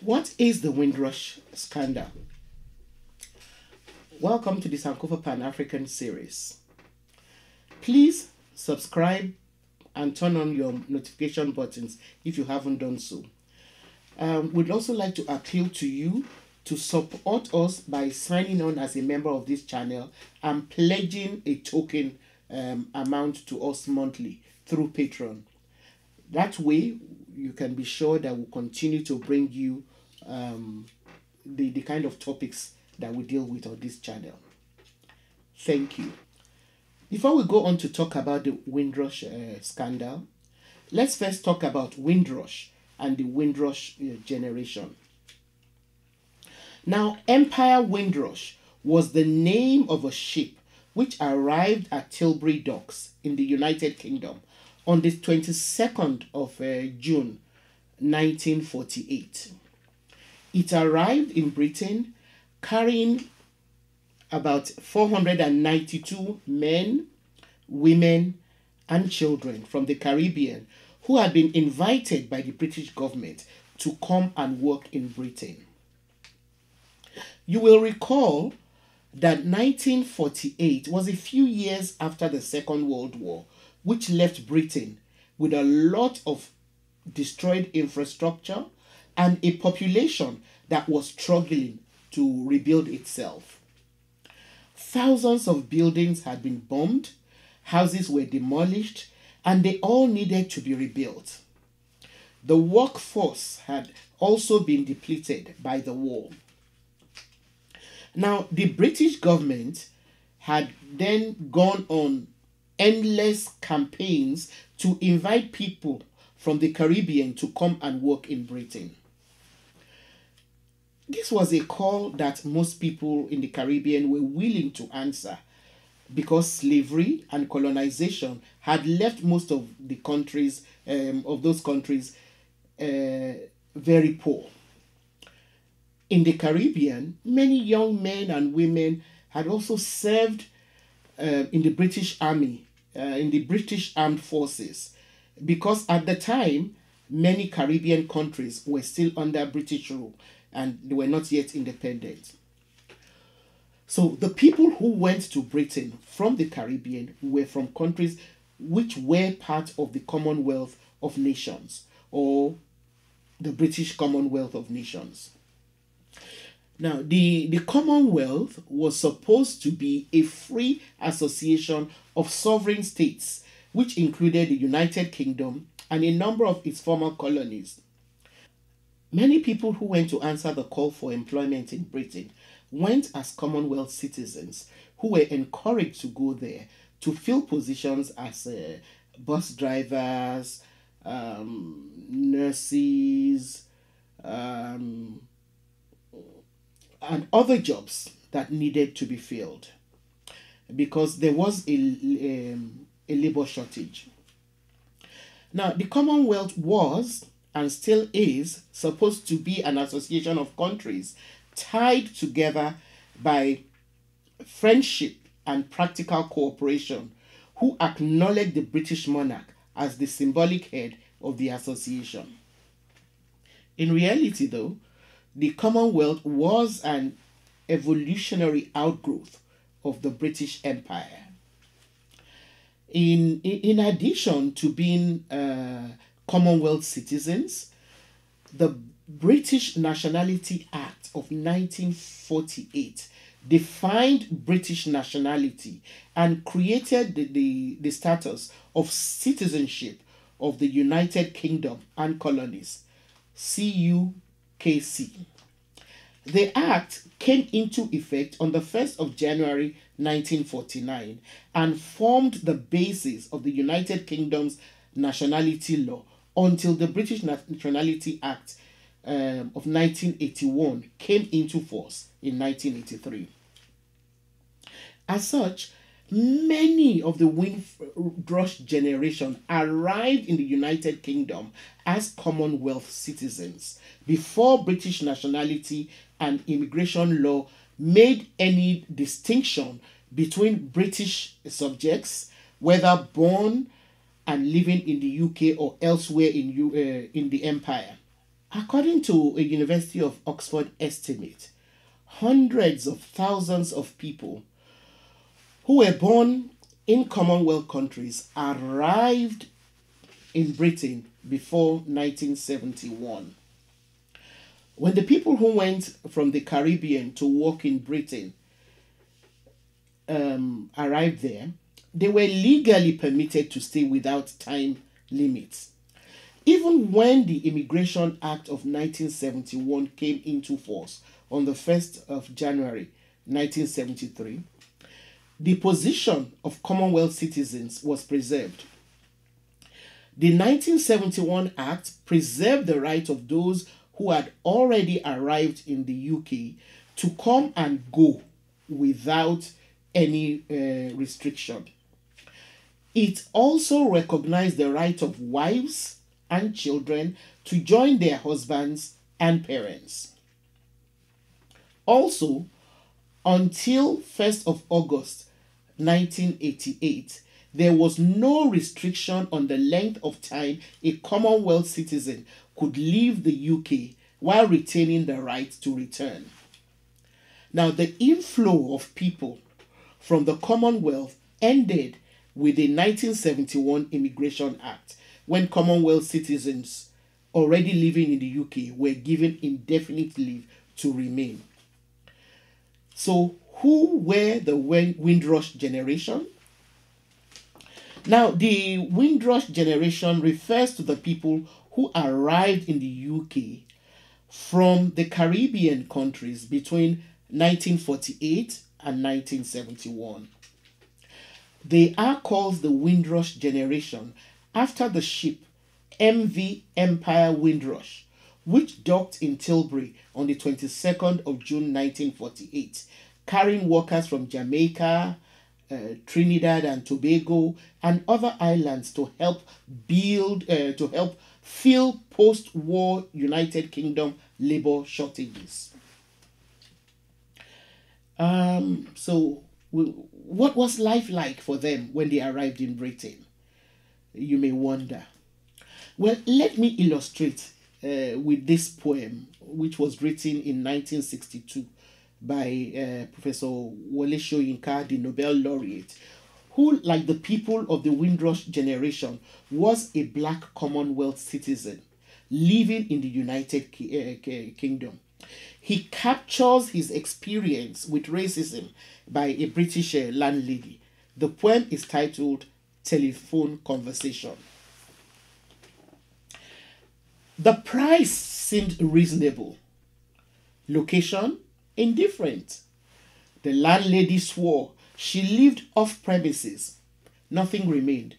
What is the Windrush Scandal? Welcome to the Sankofa Pan-African series. Please subscribe and turn on your notification buttons if you haven't done so. We'd also like to appeal to you to support us by signing on as a member of this channel and pledging a token amount to us monthly through Patreon. That way, you can be sure that we'll continue to bring you the kind of topics that we deal with on this channel. Thank you. Before we go on to talk about the Windrush scandal, let's first talk about Windrush and the Windrush Generation. Now, Empire Windrush was the name of a ship which arrived at Tilbury Docks in the United Kingdom on the 22nd of June 1948. It arrived in Britain carrying about 492 men, women, and children from the Caribbean who had been invited by the British government to come and work in Britain. You will recall that 1948 was a few years after the Second World War, which left Britain with a lot of destroyed infrastructure and a population that was struggling to rebuild itself. Thousands of buildings had been bombed, houses were demolished, and they all needed to be rebuilt. The workforce had also been depleted by the war. Now, the British government had then gone on endless campaigns to invite people from the Caribbean to come and work in Britain. This was a call that most people in the Caribbean were willing to answer because slavery and colonization had left most of the countries, those countries, very poor. In the Caribbean, many young men and women had also served in the British Army, in the British Armed Forces, because at the time, many Caribbean countries were still under British rule and they were not yet independent. So the people who went to Britain from the Caribbean were from countries which were part of the Commonwealth of Nations, or the British Commonwealth of Nations. Now, the Commonwealth was supposed to be a free association of sovereign states, which included the United Kingdom and a number of its former colonies. Many people who went to answer the call for employment in Britain went as Commonwealth citizens who were encouraged to go there to fill positions as bus drivers, nurses, and other jobs that needed to be filled because there was a labor shortage. Now, the Commonwealth was and still is supposed to be an association of countries tied together by friendship and practical cooperation who acknowledge the British monarch as the symbolic head of the association. In reality, though, the Commonwealth was an evolutionary outgrowth of the British Empire. In addition to being Commonwealth citizens, the British Nationality Act of 1948 defined British nationality and created the status of citizenship of the United Kingdom and colonies, CUKC. The Act came into effect on the 1st of January 1949 and formed the basis of the United Kingdom's nationality law until the British Nationality Act of 1981 came into force in 1983. As such, many of the Windrush generation arrived in the United Kingdom as Commonwealth citizens before British nationality and immigration law made any distinction between British subjects, whether born and living in the UK or elsewhere in the empire. According to a University of Oxford estimate, hundreds of thousands of people who were born in Commonwealth countries arrived in Britain before 1971. When the people who went from the Caribbean to work in Britain arrived there, they were legally permitted to stay without time limits. Even when the Immigration Act of 1971 came into force on the 1st of January 1973, the position of Commonwealth citizens was preserved. The 1971 Act preserved the right of those who had already arrived in the UK to come and go without any restriction. It also recognized the right of wives and children to join their husbands and parents. Also, until 1st of August 1988, there was no restriction on the length of time a Commonwealth citizen could leave the UK while retaining the right to return. Now, the inflow of people from the Commonwealth ended with the 1971 Immigration Act, when Commonwealth citizens already living in the UK were given indefinite leave to remain. So, who were the Windrush Generation? Now, the Windrush Generation refers to the people who arrived in the UK from the Caribbean countries between 1948 and 1971. They are called the Windrush Generation after the ship HMT Empire Windrush, which docked in Tilbury on the 22nd of June 1948, carrying workers from Jamaica, Trinidad and Tobago, and other islands to help fill post-war United Kingdom labor shortages. So, what was life like for them when they arrived in Britain? You may wonder. Well, let me illustrate with this poem, which was written in 1962 by Professor Wole Soyinka, the Nobel laureate, who, like the people of the Windrush Generation, was a black Commonwealth citizen living in the United Kingdom. He captures his experience with racism by a British landlady. The poem is titled Telephone Conversation. The price seemed reasonable. Location, indifferent. The landlady swore she lived off premises. Nothing remained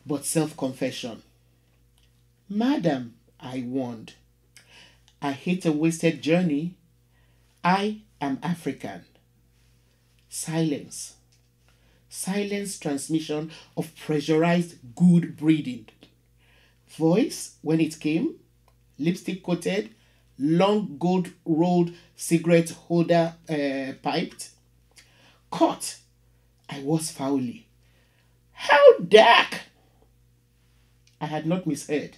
but self-confession. Madam, I warned, I hate a wasted journey. I am African. Silence. Silence transmission of pressurized good breeding. Voice, when it came, lipstick coated, long gold rolled cigarette holder piped. Caught, I was foully. How dark! I had not misheard.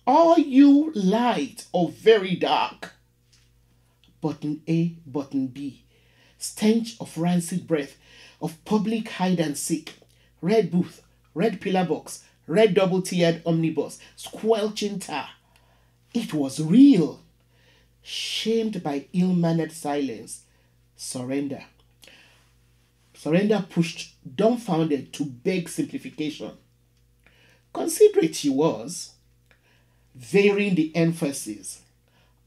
Are you light or very dark? Button A, button B. Stench of rancid breath, of public hide and seek. Red booth, red pillar box, red double-tiered omnibus, squelching tar. It was real. Shamed by ill-mannered silence. Surrender. Surrender pushed, dumbfounded, to beg simplification. Considerate she was, varying the emphasis.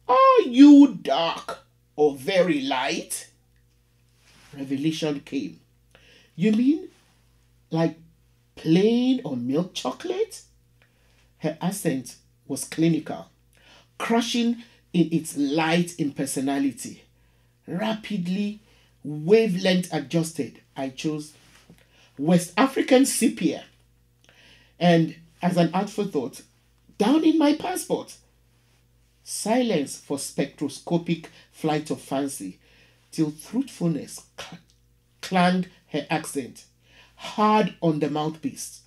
Are you dark or very light? Revelation came. You mean like plain or milk chocolate? Her accent was clinical, crushing in its light impersonality. Rapidly, wavelength adjusted, I chose West African sepia. And as an afterthought, down in my passport. Silence for spectroscopic flight of fancy, till truthfulness clanged her accent, hard on the mouthpiece.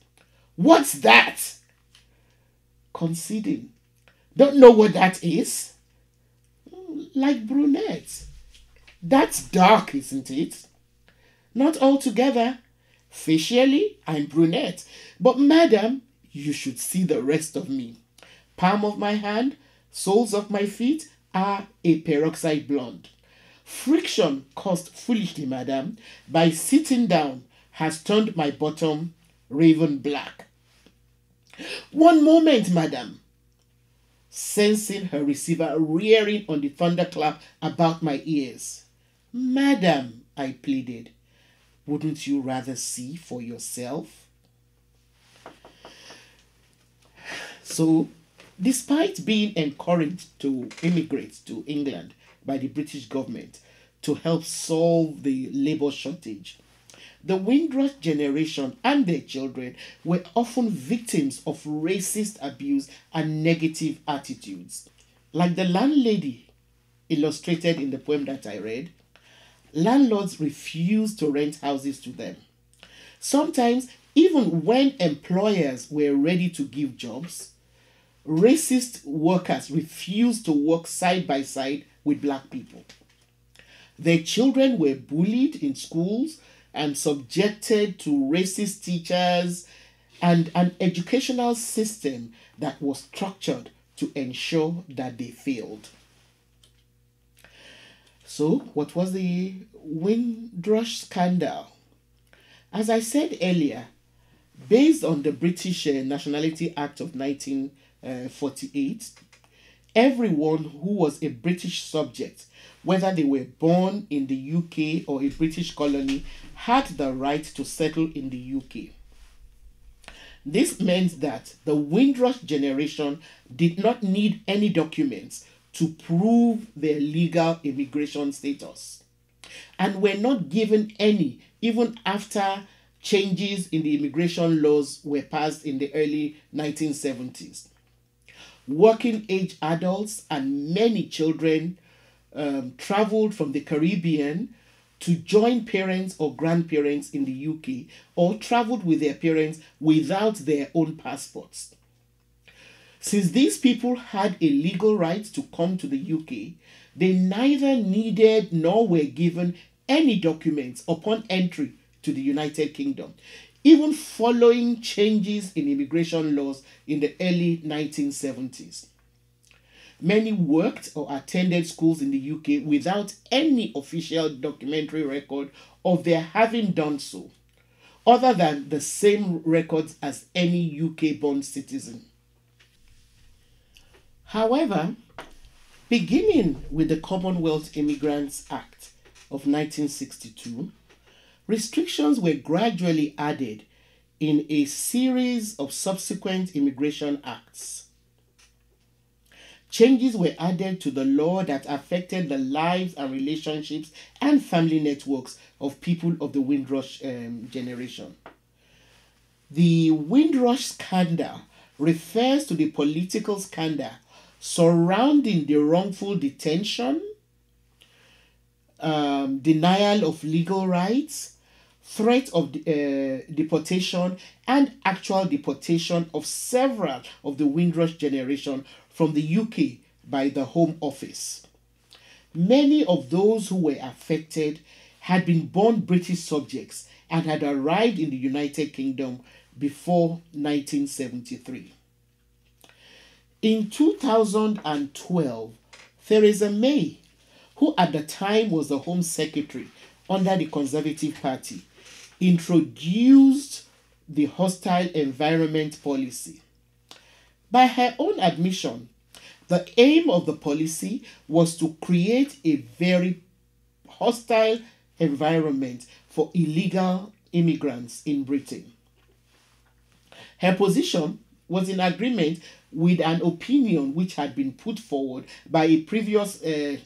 What's that? Conceding, Don't know what that is? Like brunette. That's dark, isn't it? Not altogether. Facially, I'm brunette. But madam, you should see the rest of me. Palm of my hand, soles of my feet are a peroxide blonde. Friction caused foolishly, madam, by sitting down has turned my bottom raven black. One moment, madam. Sensing her receiver rearing on the thunderclap about my ears. Madam, I pleaded, wouldn't you rather see for yourself? So, despite being encouraged to immigrate to England by the British government to help solve the labour shortage, the Windrush generation and their children were often victims of racist abuse and negative attitudes. Like the landlady illustrated in the poem that I read, landlords refused to rent houses to them. Sometimes, even when employers were ready to give jobs, racist workers refused to work side by side with black people. Their children were bullied in schools and subjected to racist teachers and an educational system that was structured to ensure that they failed. So, what was the Windrush Scandal? As I said earlier, based on the British Nationality Act of 1948, everyone who was a British subject, whether they were born in the UK or a British colony, had the right to settle in the UK. This meant that the Windrush generation did not need any documents to prove their legal immigration status, and were not given any even after changes in the immigration laws were passed in the early 1970s. Working age adults and many children traveled from the Caribbean to join parents or grandparents in the UK, or traveled with their parents without their own passports. Since these people had a legal right to come to the UK, they neither needed nor were given any documents upon entry to the United Kingdom, even following changes in immigration laws in the early 1970s. Many worked or attended schools in the UK without any official documentary record of their having done so, other than the same records as any UK-born citizen. However, beginning with the Commonwealth Immigrants Act of 1962, restrictions were gradually added in a series of subsequent immigration acts. Changes were added to the law that affected the lives and relationships and family networks of people of the Windrush generation. The Windrush Scandal refers to the political scandal surrounding the wrongful detention, denial of legal rights, threat of deportation, and actual deportation of several of the Windrush generation from the UK by the Home Office. Many of those who were affected had been born British subjects and had arrived in the United Kingdom before 1973. In 2012, Theresa May, who at the time was the Home Secretary under the Conservative Party, introduced the hostile environment policy. By her own admission, the aim of the policy was to create a very hostile environment for illegal immigrants in Britain. Her position was in agreement with an opinion which had been put forward by a previous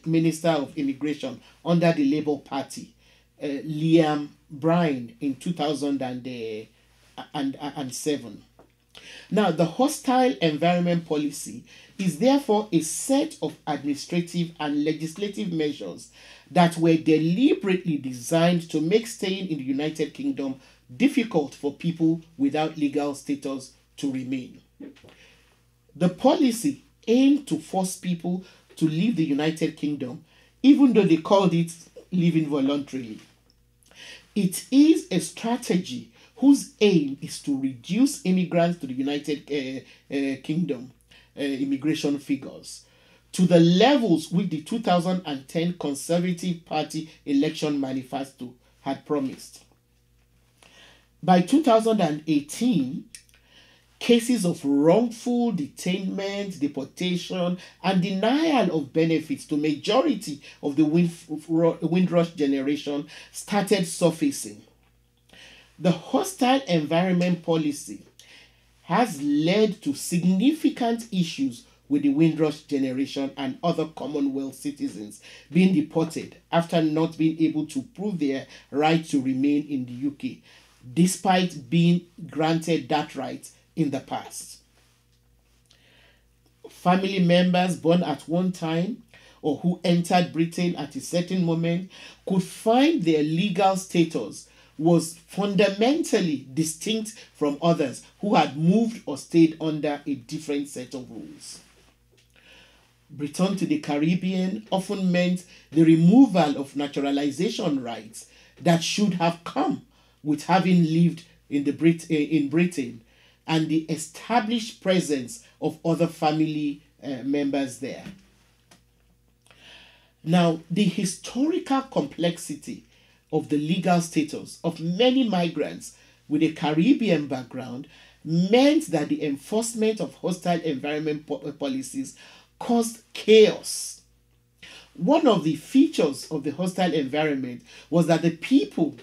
Minister of Immigration under the Labour Party, Liam Bryan, in 2007. Now, the hostile environment policy is therefore a set of administrative and legislative measures that were deliberately designed to make staying in the United Kingdom difficult for people without legal status to remain. The policy aimed to force people to leave the United Kingdom, even though they called it leaving voluntarily. It is a strategy whose aim is to reduce immigrants to the United Kingdom immigration figures to the levels which the 2010 Conservative Party election manifesto had promised. By 2018, cases of wrongful detainment, deportation, and denial of benefits to majority of the Windrush generation started surfacing. The hostile environment policy has led to significant issues with the Windrush generation and other Commonwealth citizens being deported after not being able to prove their right to remain in the UK, despite being granted that right in the past. Family members born at one time or who entered Britain at a certain moment could find their legal status was fundamentally distinct from others who had moved or stayed under a different set of rules. Return to the Caribbean often meant the removal of naturalization rights that should have come with having lived in Britain and the established presence of other family members there. Now, the historical complexity of the legal status of many migrants with a Caribbean background meant that the enforcement of hostile environment policies caused chaos. One of the features of the hostile environment was that the people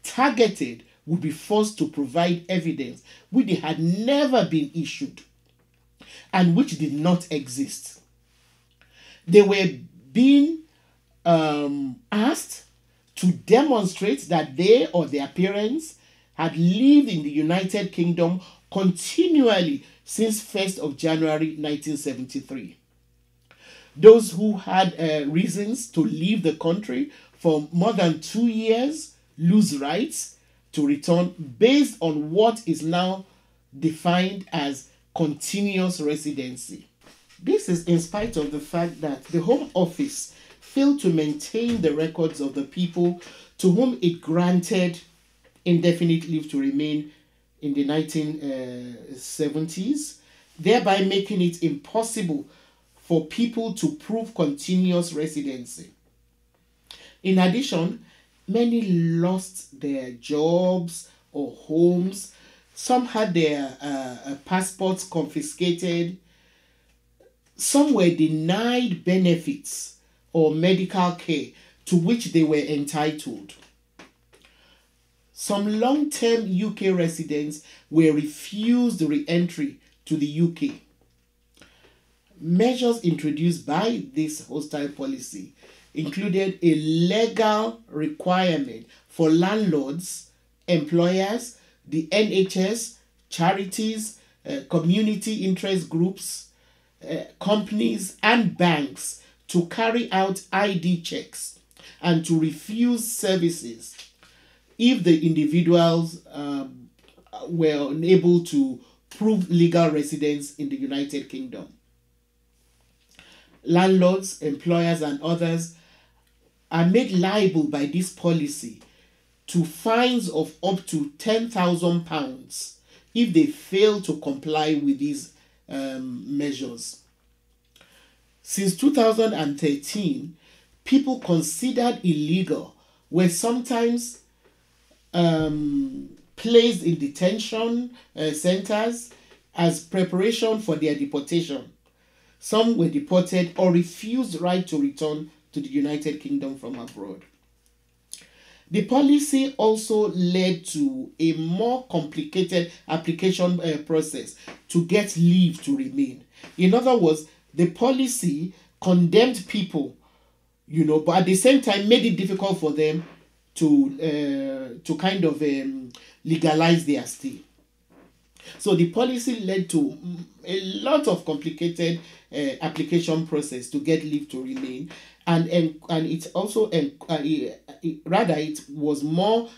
targeted would be forced to provide evidence which they had never been issued and which did not exist. They were being asked to demonstrate that they or their parents had lived in the United Kingdom continually since 1st of January 1973. Those who had reasons to leave the country for more than 2 years lose rights to return based on what is now defined as continuous residency. This is in spite of the fact that the Home Office failed to maintain the records of the people to whom it granted indefinite leave to remain in the 1970s, thereby making it impossible for people to prove continuous residency. In addition, many lost their jobs or homes. Some had their passports confiscated. Some were denied benefits or medical care to which they were entitled. Some long-term UK residents were refused re-entry to the UK. Measures introduced by this hostile policy included a legal requirement for landlords, employers, the NHS, charities, community interest groups, companies, and banks to carry out ID checks and to refuse services if the individuals were unable to prove legal residence in the United Kingdom. Landlords, employers, and others are made liable by this policy to fines of up to £10,000 if they fail to comply with these measures. Since 2013, people considered illegal were sometimes placed in detention centers as preparation for their deportation. Some were deported or refused right to return to the United Kingdom from abroad. The policy also led to a more complicated application process to get leave to remain. In other words, the policy condemned people, but at the same time made it difficult for them to kind of legalize their stay. So the policy led to a lot of complicated application process to get leave to remain, and it also it was more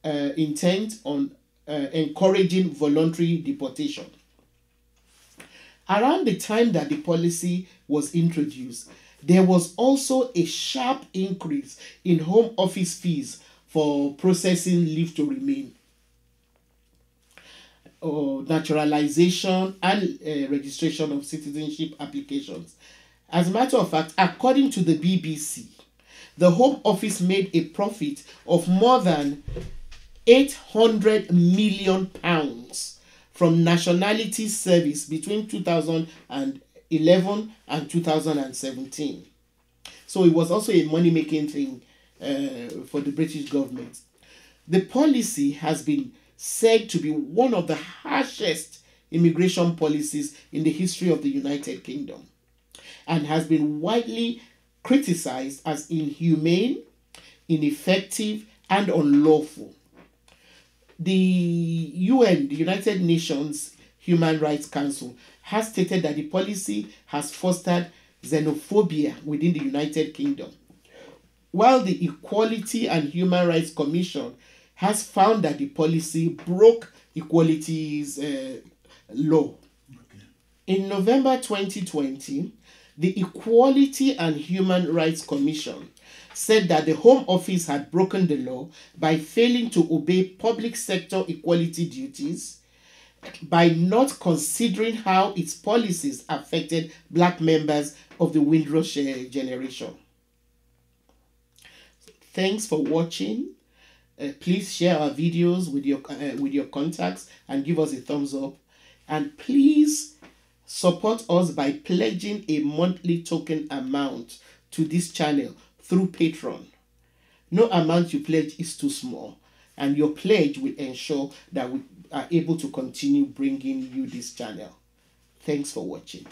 intent on encouraging voluntary deportation. Around the time that the policy was introduced, there was also a sharp increase in Home Office fees for processing leave to remain, or naturalization, and registration of citizenship applications. As a matter of fact, according to the BBC, the Home Office made a profit of more than £800 million from nationality service between 2011 and 2017. So it was also a money making thing for the British government. The policy has been said to be one of the harshest immigration policies in the history of the United Kingdom, and has been widely criticized as inhumane, ineffective, and unlawful. The UN, the United Nations Human Rights Council, has stated that the policy has fostered xenophobia within the United Kingdom, while the Equality and Human Rights Commission has found that the policy broke equality's law. Okay. In November 2020, the Equality and Human Rights Commission said that the Home Office had broken the law by failing to obey public sector equality duties, by not considering how its policies affected black members of the Windrush generation. Thanks for watching. Please share our videos with your contacts and give us a thumbs up. And please support us by pledging a monthly token amount to this channel through Patreon. No amount you pledge is too small, and your pledge will ensure that we are able to continue bringing you this channel. Thanks for watching.